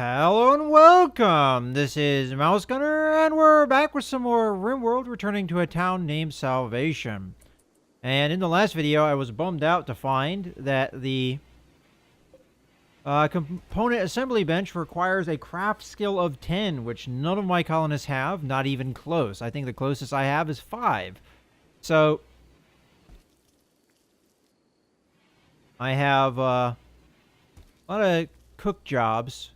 Hello and welcome! This is Mouse Gunner, and we're back with some more Rimworld, returning to a town named Sallvation. And in the last video, I was bummed out to find that the component assembly bench requires a craft skill of 10, which none of my colonists have, not even close. I think the closest I have is 5. So, I have a lot of cook jobs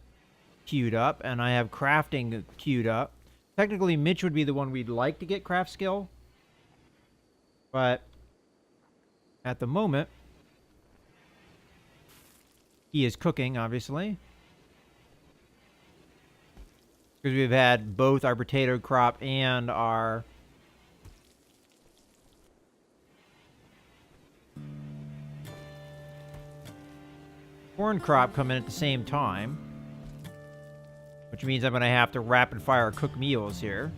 queued up, and I have crafting queued up. Technically, Mitch would be the one we'd like to get craft skill, but at the moment, he is cooking, obviously, because we've had both our potato crop and our corn crop come in at the same time. Which means I'm going to have to rapid fire cook meals here.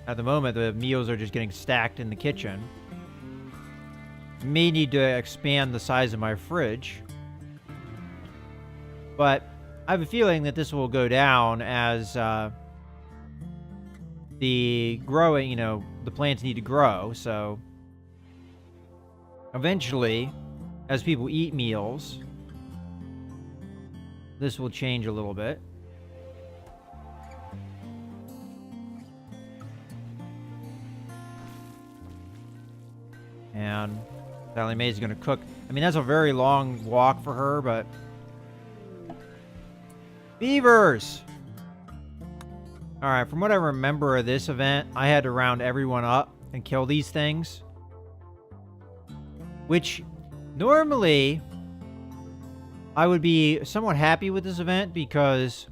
At the moment, the meals are just getting stacked in the kitchen. May need to expand the size of my fridge. But I have a feeling that this will go down as the growing, the plants need to grow. So eventually, as people eat meals, this will change a little bit. And Sally Mae's going to cook. I mean, that's a very long walk for her, but... Beavers! Alright, from what I remember of this event, I had to round everyone up and kill these things. Which, normally, I would be somewhat happy with this event because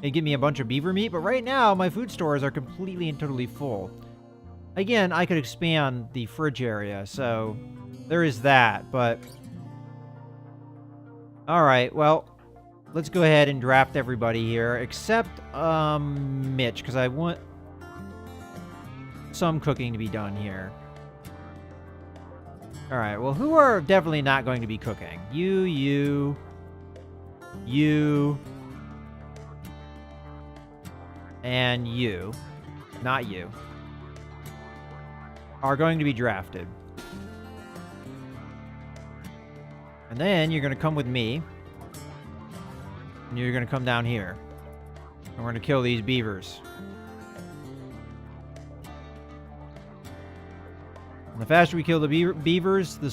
it'd give me a bunch of beaver meat, but right now, my food stores are completely and totally full. Again, I could expand the fridge area, so there is that, but... Alright, well, let's go ahead and draft everybody here, except, Mitch, because I want some cooking to be done here. Alright, well, who are definitely not going to be cooking? You, and you. Not you. Are going to be drafted. And then you're going to come with me. And you're going to come down here. And we're going to kill these beavers. And the faster we kill the beavers, the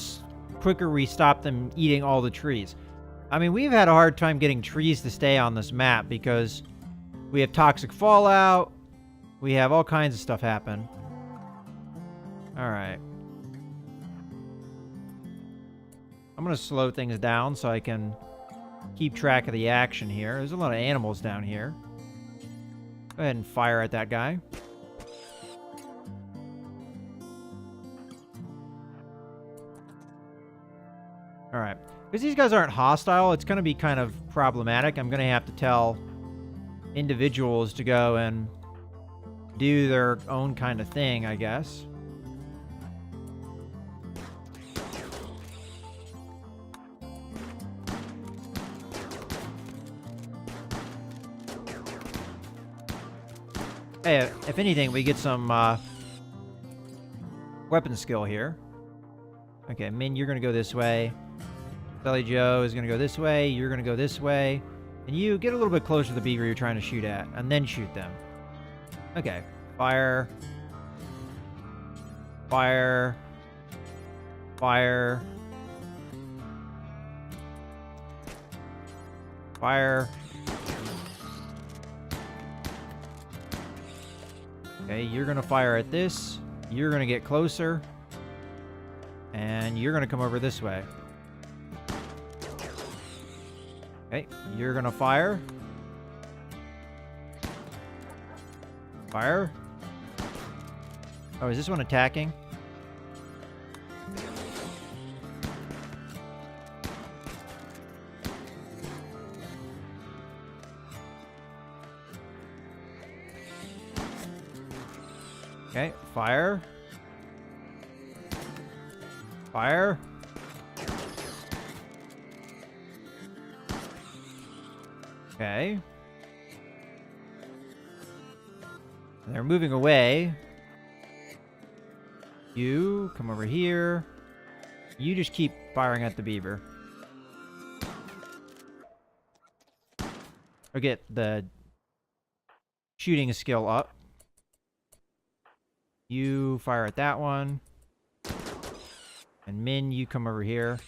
quicker we stop them eating all the trees. I mean, we've had a hard time getting trees to stay on this map because we have toxic fallout. We have all kinds of stuff happen. Alright. I'm going to slow things down so I can keep track of the action here. There's a lot of animals down here. Go ahead and fire at that guy. Alright. Because these guys aren't hostile, it's going to be kind of problematic. I'm going to have to tell individuals to go and do their own kind of thing, I guess. Hey, if anything, we get some weapon skill here. Okay, Min, you're going to go this way. Sally Joe is going to go this way. You're going to go this way. And you get a little bit closer to the beaver you're trying to shoot at, and then shoot them. Okay. Fire. Fire. Fire. Fire. Okay, you're going to fire at this. You're going to get closer. And you're going to come over this way. Okay, you're going to fire. Fire. Oh, is this one attacking? Okay, fire. Fire. Okay. And they're moving away. You come over here. You just keep firing at the beaver. Or get the shooting skill up. You fire at that one. And Min, you come over here.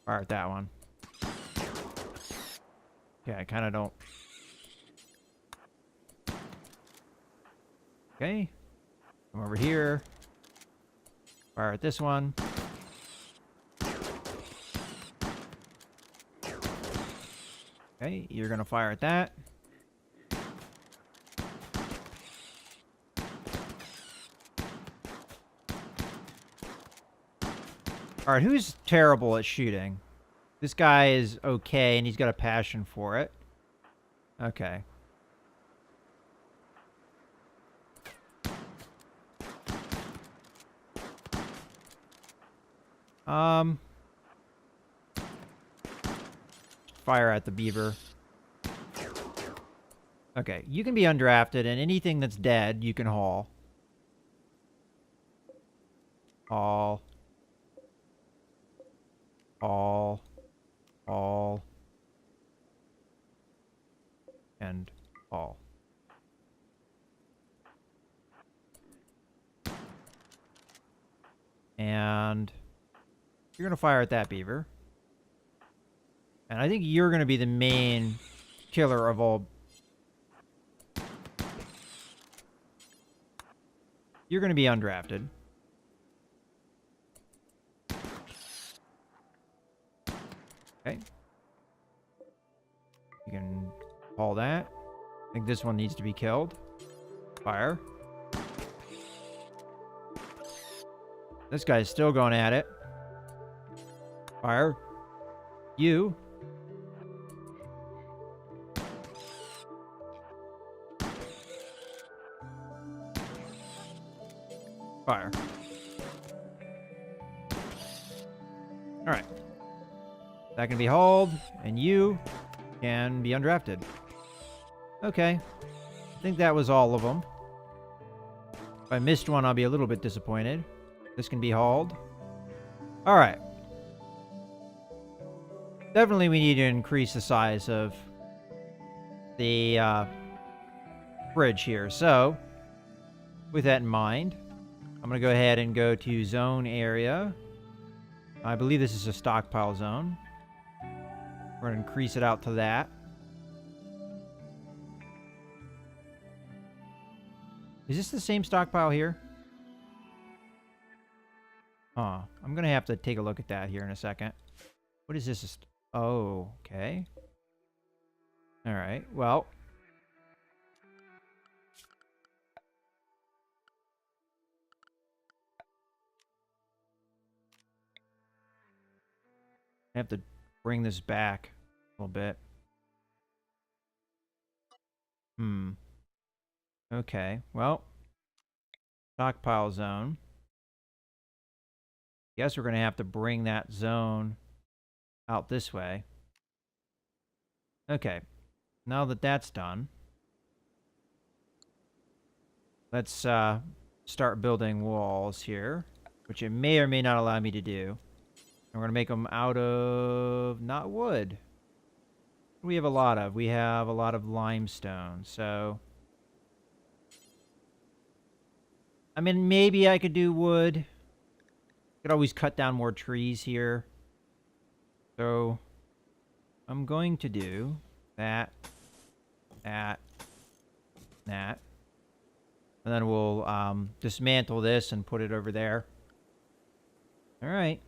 Fire at that one. Okay, I kind of don't... Okay. Come over here. Fire at this one. Okay, you're gonna fire at that. Alright, who's terrible at shooting? This guy is okay, and he's got a passion for it. Okay. Fire at the beaver. Okay, you can be undrafted, and anything that's dead, you can haul. Haul. Haul. Haul. And haul. And you're going to fire at that beaver. And I think you're going to be the main killer of all. You're going to be undrafted. Okay. You can haul that. I think this one needs to be killed. Fire. This guy's still going at it. Fire. You. Fire. Alright. That can be hauled, and you can be undrafted. Okay. I think that was all of them. If I missed one, I'll be a little bit disappointed. This can be hauled. Alright. Definitely we need to increase the size of the bridge here. So, with that in mind, I'm going to go ahead and go to zone area. I believe this is a stockpile zone. We're going to increase it out to that. Is this the same stockpile here? Huh. I'm going to have to take a look at that here in a second. What is this? Oh, okay. Alright, well. I have to bring this back a little bit. Okay, well. Stockpile zone. Guess we're going to have to bring that zone out this way. Okay. Now that that's done, let's start building walls here, which it may or may not allow me to do. And we're going to make them out of, not wood. What do we have a lot of? We have a lot of limestone, so... I mean, maybe I could do wood. Could always cut down more trees here. So, I'm going to do that, that, that. And then we'll dismantle this and put it over there. Alright.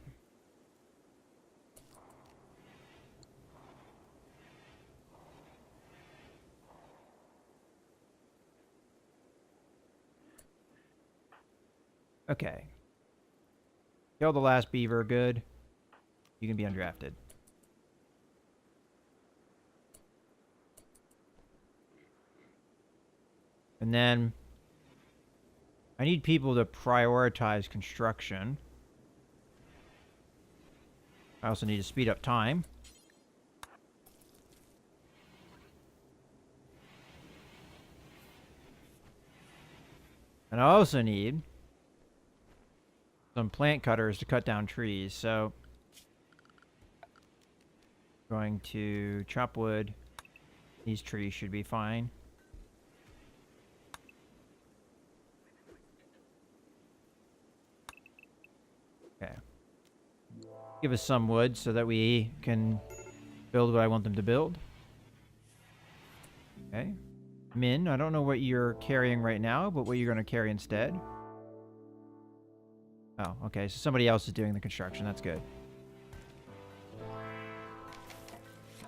Okay. Kill the last beaver, good. You can be undrafted. And then I need people to prioritize construction. I also need to speed up time. And I also need some plant cutters to cut down trees, so going to chop wood. These trees should be fine. Okay. Give us some wood so that we can build what I want them to build. Okay. Min, I don't know what you're carrying right now, but what you're going to carry instead. Oh, okay. So somebody else is doing the construction. That's good.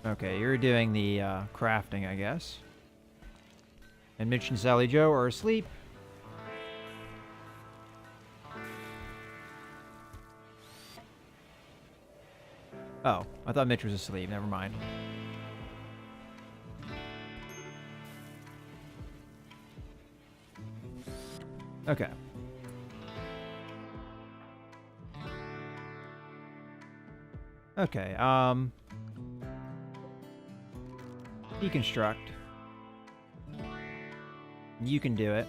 Okay, you're doing the crafting, I guess. And Mitch and Sally Joe are asleep. Oh, I thought Mitch was asleep. Never mind. Okay. Okay, deconstruct. You can do it.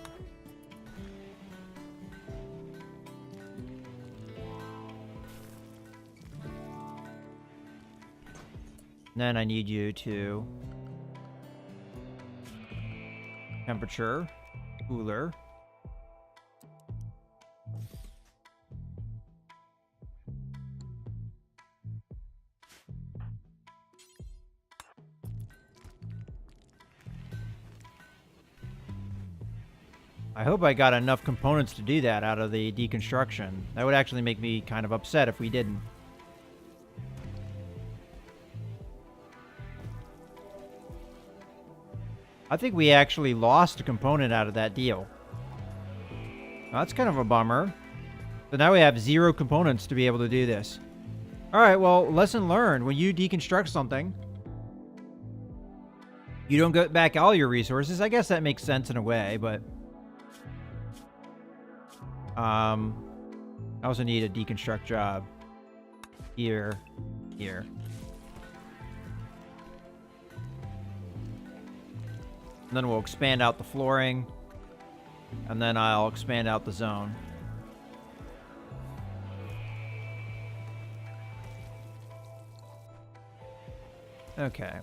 Then I need you to temperature, cooler. I hope I got enough components to do that out of the deconstruction. That would actually make me kind of upset if we didn't. I think we actually lost a component out of that deal. Well, that's kind of a bummer. So now we have 0 components to be able to do this. Alright, well, lesson learned. When you deconstruct something, you don't get back all your resources. I guess that makes sense in a way, but... I also need a deconstruct job. Here. Here. And then we'll expand out the flooring. And then I'll expand out the zone. Okay.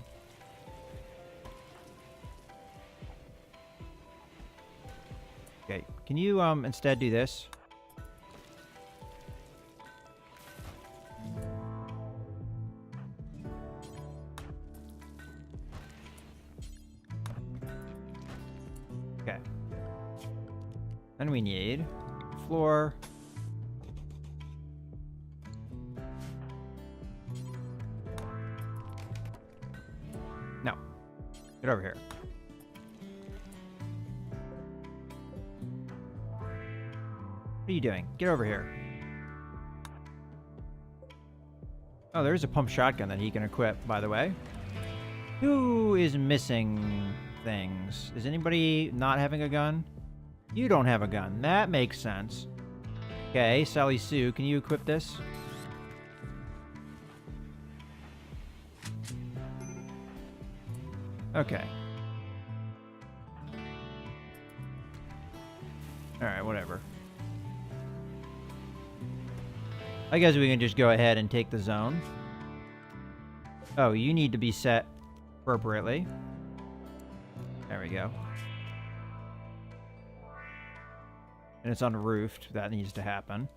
Okay, can you instead do this? Okay. Then we need floor. No. Get over here. What are you doing? Get over here. Oh, there's a pump shotgun that he can equip, by the way. Who is missing things? Is anybody not having a gun? You don't have a gun. That makes sense. Okay, Sally Sue, can you equip this? Okay. Alright, whatever. I guess we can just go ahead and take the zone. Oh, you need to be set appropriately. There we go. And it's unroofed. That needs to happen.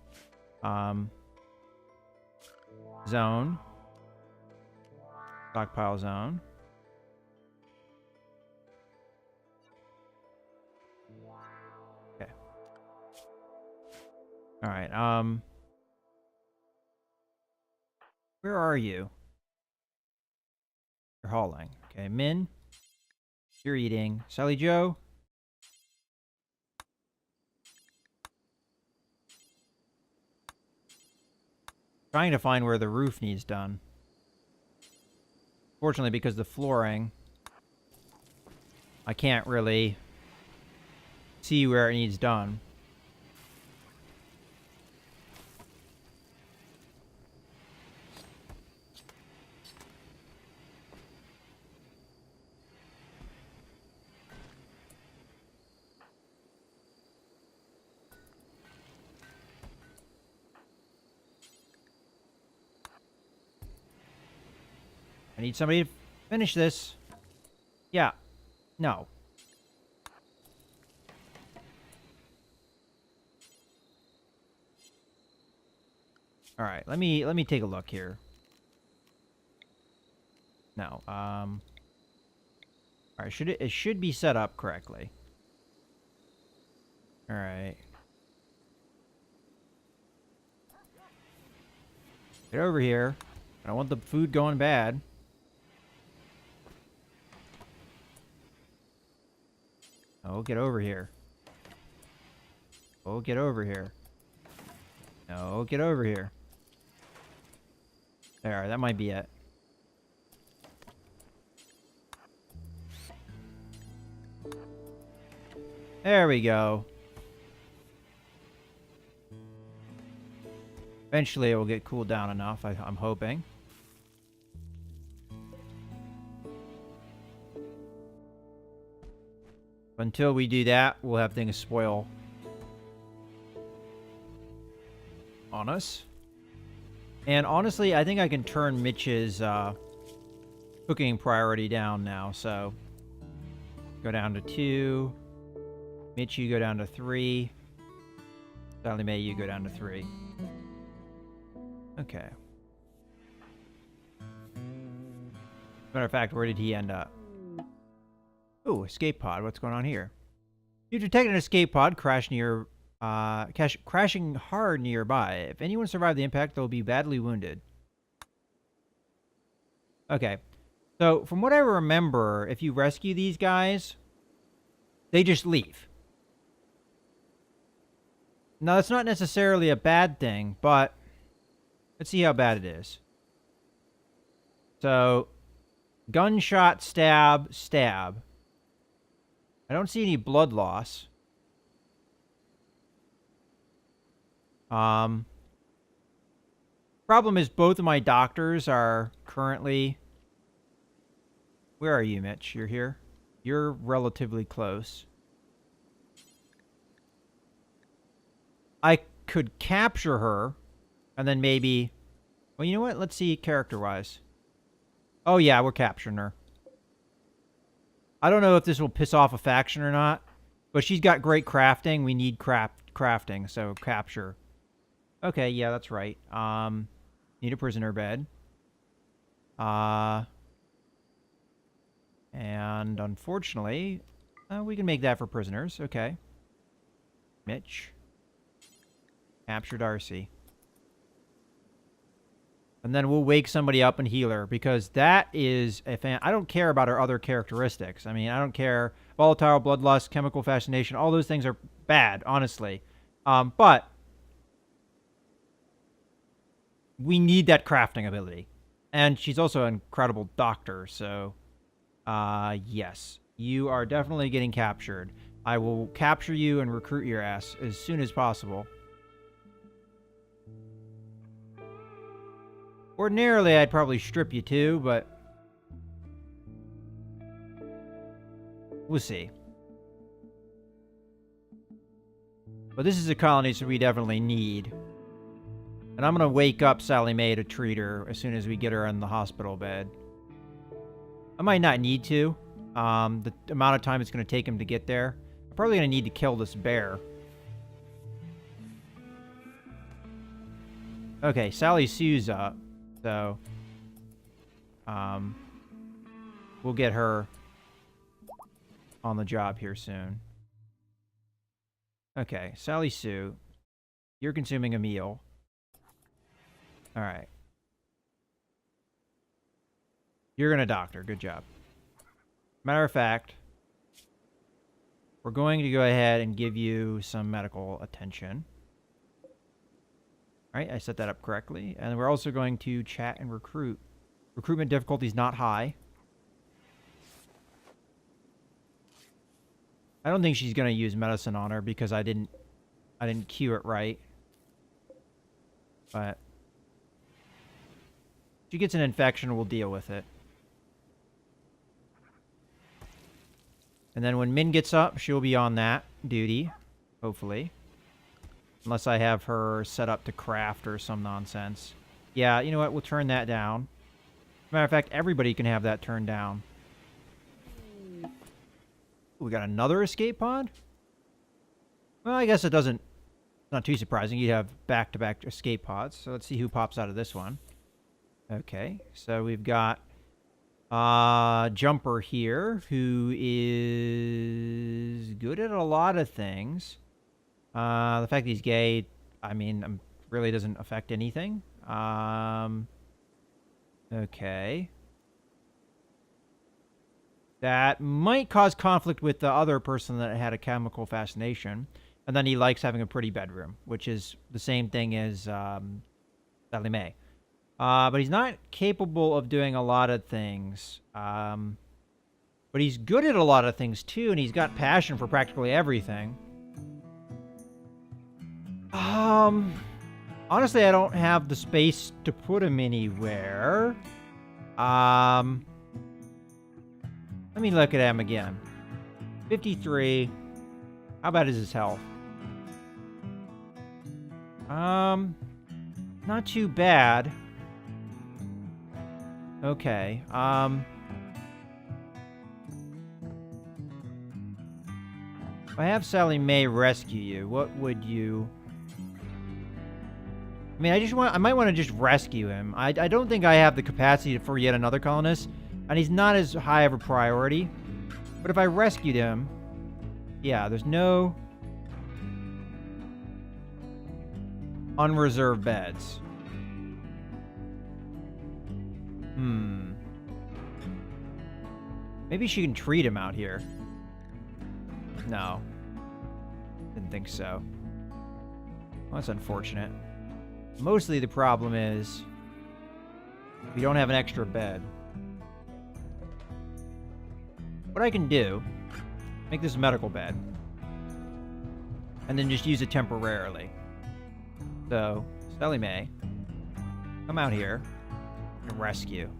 Zone. Stockpile zone. Okay. Alright, where are you? You're hauling. Okay, Min. You're eating. Sally Joe. Trying to find where the roof needs done. Fortunately, because the flooring, I can't really see where it needs done. I need somebody to finish this. Yeah. No. All right. Let me take a look here. No. All right. It should be set up correctly. All right. Get over here. I don't want the food going bad. Oh, get over here. Oh, get over here. No, get over here. There, that might be it. There we go. Eventually it will get cooled down enough, I'm hoping. Until we do that, we'll have things spoil on us. And honestly, I think I can turn Mitch's cooking priority down now. So go down to 2. Mitch, you go down to 3. Sally Mae, you go down to 3. Okay. Matter of fact, where did he end up? Ooh, escape pod. What's going on here? You detect an escape pod crashing hard nearby. If anyone survived the impact, they'll be badly wounded. Okay. So, from what I remember, if you rescue these guys, they just leave. Now, that's not necessarily a bad thing, but let's see how bad it is. So, gunshot, stab, stab. I don't see any blood loss. Problem is both of my doctors are currently... Where are you, Mitch? You're here? You're relatively close. I could capture her, and then maybe... Well, you know what? Let's see character-wise. Oh, yeah, we're capturing her. I don't know if this will piss off a faction or not, but she's got great crafting. We need crafting, so capture. Okay, yeah, that's right. Need a prisoner bed. And unfortunately, we can make that for prisoners. Okay. Mitch. Capture Darcy. And then we'll wake somebody up and heal her, because that is a fan. I don't care about her other characteristics. I mean, I don't care. Volatile, bloodlust, chemical fascination, all those things are bad, honestly. But we need that crafting ability. And she's also an incredible doctor, so yes. You are definitely getting captured. I will capture you and recruit your ass as soon as possible. Ordinarily, I'd probably strip you too, but we'll see. But this is a colony, so we definitely need. And I'm going to wake up Sally Mae to treat her as soon as we get her in the hospital bed. I might not need to. The amount of time it's going to take him to get there. I'm probably going to need to kill this bear. Okay, Sally Sue's up. So, we'll get her on the job here soon. Okay, Sally Sue, you're consuming a meal. All right. You're gonna doctor. Good job. Matter of fact, we're going to go ahead and give you some medical attention. All right, I set that up correctly. And we're also going to chat and recruit. Recruitment difficulty is not high. I don't think she's going to use medicine on her because I didn't cue it right. But if she gets an infection, we'll deal with it. And then when Min gets up, she'll be on that duty, hopefully. Unless I have her set up to craft or some nonsense. Yeah, you know what? We'll turn that down. Matter of fact, everybody can have that turned down. We got another escape pod? Well, I guess it doesn't... Not too surprising. You'd have back-to-back escape pods. So let's see who pops out of this one. Okay, so we've got Jumper here, who is good at a lot of things. The fact that he's gay, I mean, really doesn't affect anything. Okay. That might cause conflict with the other person that had a chemical fascination. And then he likes having a pretty bedroom, which is the same thing as Sally Mae. But he's not capable of doing a lot of things. But he's good at a lot of things, too, and he's got passion for practically everything. Honestly, I don't have the space to put him anywhere. Let me look at him again. 53. How bad is his health? Not too bad. Okay, if I have Sally Mae rescue you, what would you... I mean, I might want to just rescue him. I don't think I have the capacity for yet another colonist, and he's not as high of a priority. But if I rescued him, yeah, there's no unreserved beds. Maybe she can treat him out here. No. Didn't think so. Well, that's unfortunate. Mostly the problem is we don't have an extra bed. What I can do, make this a medical bed, and then just use it temporarily. So, Sally Mae, come out here and rescue.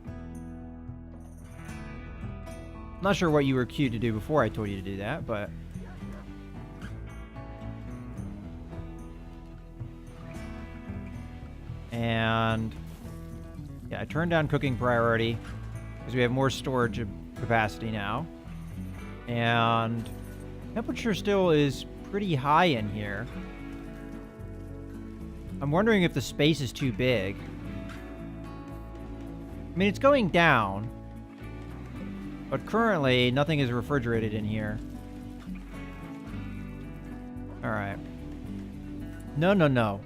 I'm not sure what you were cued to do before I told you to do that, but... And... yeah, I turned down cooking priority, because we have more storage capacity now. And... temperature still is pretty high in here. I'm wondering if the space is too big. I mean, it's going down. But currently, nothing is refrigerated in here. Alright. No, no, no.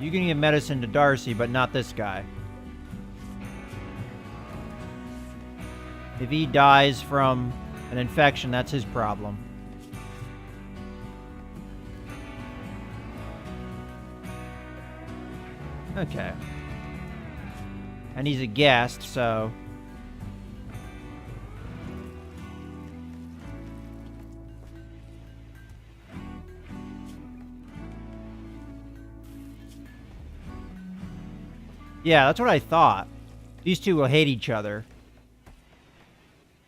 You can give medicine to Darcy, but not this guy. If he dies from an infection, that's his problem. Okay. And he's a guest, so... yeah, that's what I thought. These two will hate each other.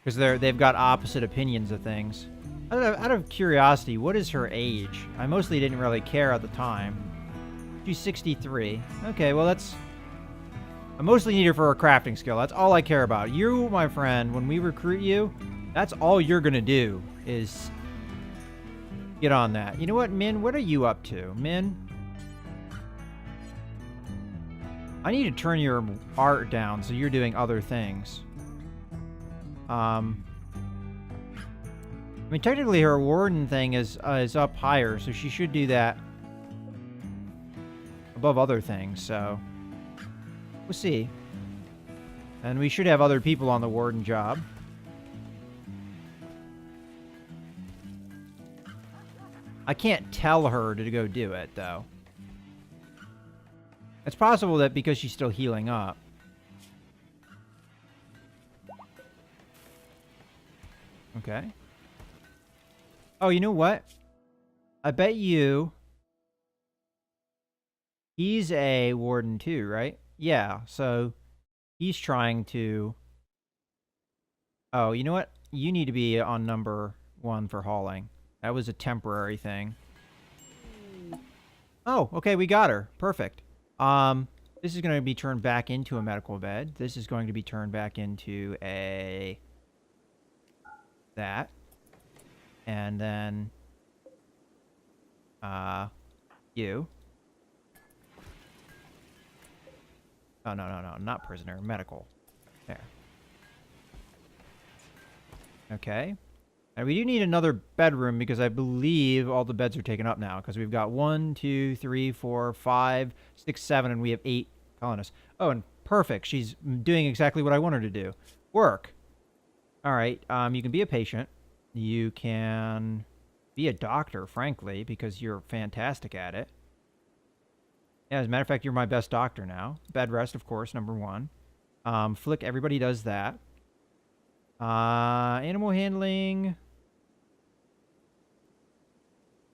Because they've got opposite opinions of things. Out of curiosity, what is her age? I mostly didn't really care at the time. She's 63. Okay, well that's... I mostly need her for her crafting skill. That's all I care about. You, my friend, when we recruit you, that's all you're gonna do, is... get on that. You know what, Min? What are you up to? Min? I need to turn your art down so you're doing other things. I mean, technically her warden thing is up higher, so she should do that above other things, so... we'll see. And we should have other people on the warden job. I can't tell her to go do it, though. It's possible that because she's still healing up. Okay. Oh, you know what? I bet you... he's a warden too, right? Yeah, so he's trying to... Oh, you know what? You need to be on number 1 for hauling. That was a temporary thing. Oh, okay, we got her. Perfect. This is going to be turned back into a medical bed. This is going to be turned back into a... that. And then... you. Oh, no, not prisoner. Medical. There. Okay. And we do need another bedroom because I believe all the beds are taken up now because we've got 1, 2, 3, 4, 5, 6, 7, and we have 8 colonists. Oh, and perfect. She's doing exactly what I want her to do. Work. All right. You can be a patient. You can be a doctor, frankly, because you're fantastic at it. Yeah, as a matter of fact, you're my best doctor now. Bed rest, of course, number 1. Flick, everybody does that. Animal handling.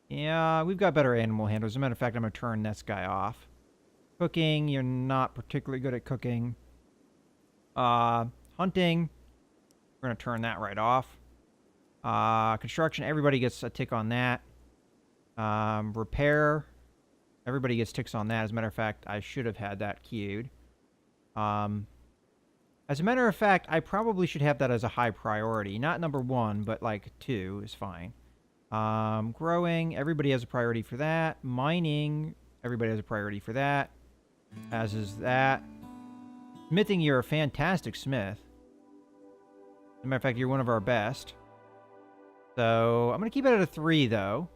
Yeah, we've got better animal handlers. As a matter of fact, I'm going to turn this guy off. Cooking, you're not particularly good at cooking. Hunting, we're going to turn that right off. Construction, everybody gets a tick on that. Repair, everybody gets ticks on that. As a matter of fact, I should have had that queued. As a matter of fact, I probably should have that as a high priority. Not number 1, but like 2 is fine. Growing, everybody has a priority for that. Mining, everybody has a priority for that. As is that. Smithing, you're a fantastic smith. As a matter of fact, you're one of our best. So, I'm going to keep it at a 3, though.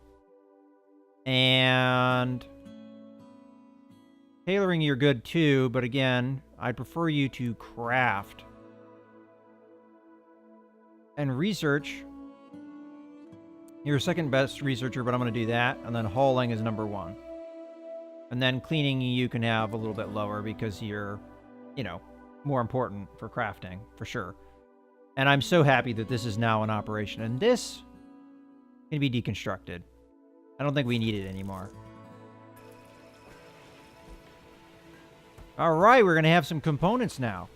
And... tailoring, you're good, too. But again, I'd prefer you to craft. And research... you're second best researcher, but I'm going to do that. And then hauling is number 1. And then cleaning you can have a little bit lower because you're, you know, more important for crafting, for sure. And I'm so happy that this is now in operation. And this can be deconstructed. I don't think we need it anymore. All right, we're going to have some components now.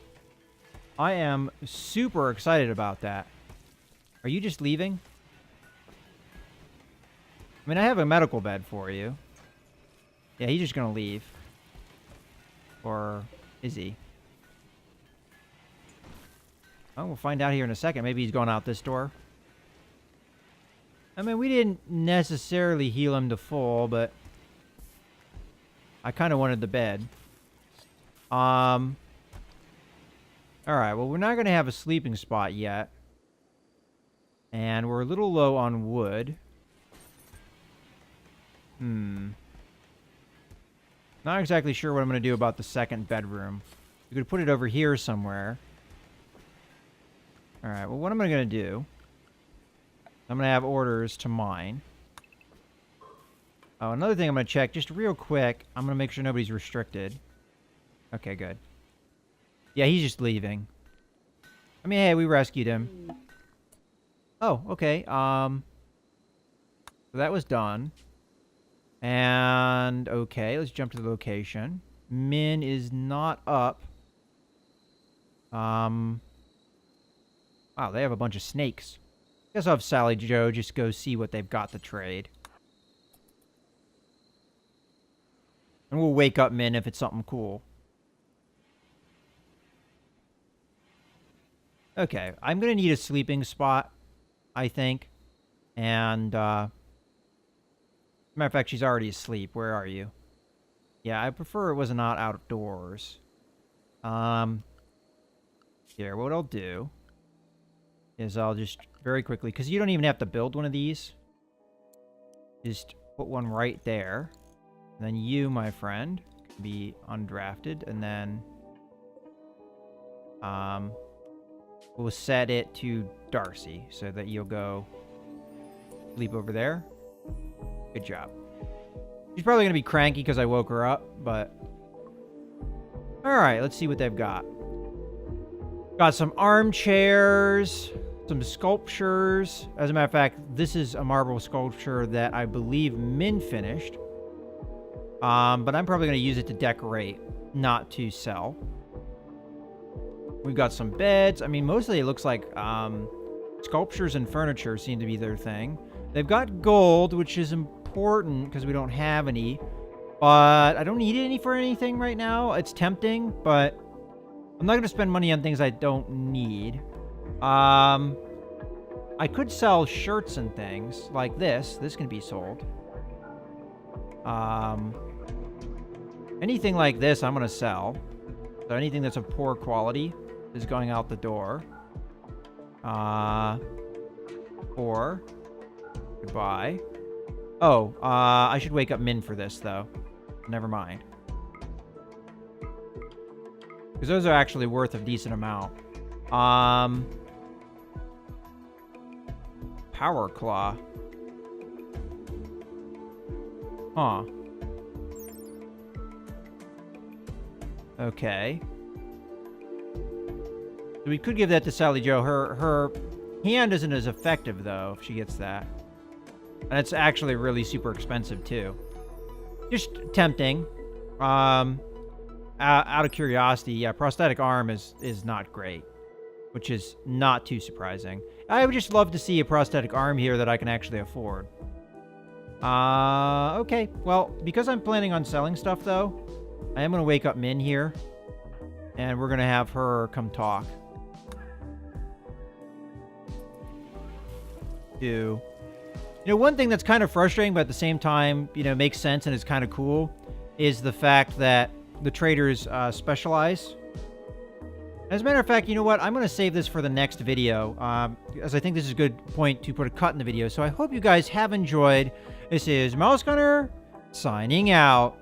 I am super excited about that. Are you just leaving? I mean, I have a medical bed for you. Yeah, he's just gonna leave. Or is he? Oh, we'll find out here in a second. Maybe he's going out this door. I mean, we didn't necessarily heal him to full, but I kind of wanted the bed. Alright, well, we're not gonna have a sleeping spot yet. And we're a little low on wood. Not exactly sure what I'm going to do about the second bedroom. You could put it over here somewhere. Alright, well, what am I going to do? I'm going to have orders to mine. Oh, another thing I'm going to check, just real quick. I'm going to make sure nobody's restricted. Okay, good. Yeah, he's just leaving. I mean, hey, we rescued him. Oh, okay. So that was done. And, okay, let's jump to the location. Min is not up. Wow, they have a bunch of snakes. Guess I'll have Sally Joe just go see what they've got to trade. And we'll wake up Min if it's something cool. Okay, I'm going to need a sleeping spot, I think. And, matter of fact, she's already asleep. Where are you? Yeah, I prefer it was not outdoors. Here, what I'll do is I'll just very quickly, because you don't even have to build one of these. Just put one right there. And then you, my friend, can be undrafted. And then we'll set it to Darcy so that you'll go sleep over there. Good job. She's probably going to be cranky because I woke her up, but... Alright, let's see what they've got. Got some armchairs, some sculptures. As a matter of fact, this is a marble sculpture that I believe Min finished. But I'm probably going to use it to decorate. not to sell. We've got some beds. I mean, mostly it looks like sculptures and furniture seem to be their thing. They've got gold, which is important because we don't have any. But I don't need any for anything right now. It's tempting, but I'm not going to spend money on things I don't need. I could sell shirts and things like this. This can be sold. Anything like this, I'm going to sell. So anything that's of poor quality is going out the door. Or goodbye. Oh, I should wake up Min for this, though. Never mind. Because those are actually worth a decent amount. Power Claw. Huh. Okay. So we could give that to Sally Joe. Her hand isn't as effective, though, if she gets that. And it's actually really super expensive, too. Just tempting. Out of curiosity, yeah, prosthetic arm is not great. Which is not too surprising. I would just love to see a prosthetic arm here that I can actually afford. Okay. Well, because I'm planning on selling stuff, though, I am going to wake up Min here. And we're going to have her come talk. You know, one thing that's kind of frustrating, but at the same time, you know, makes sense and is kind of cool, is the fact that the traders specialize. As a matter of fact, you know what? I'm going to save this for the next video, as I think this is a good point to put a cut in the video. So I hope you guys have enjoyed. This is Mouse Gunner, signing out.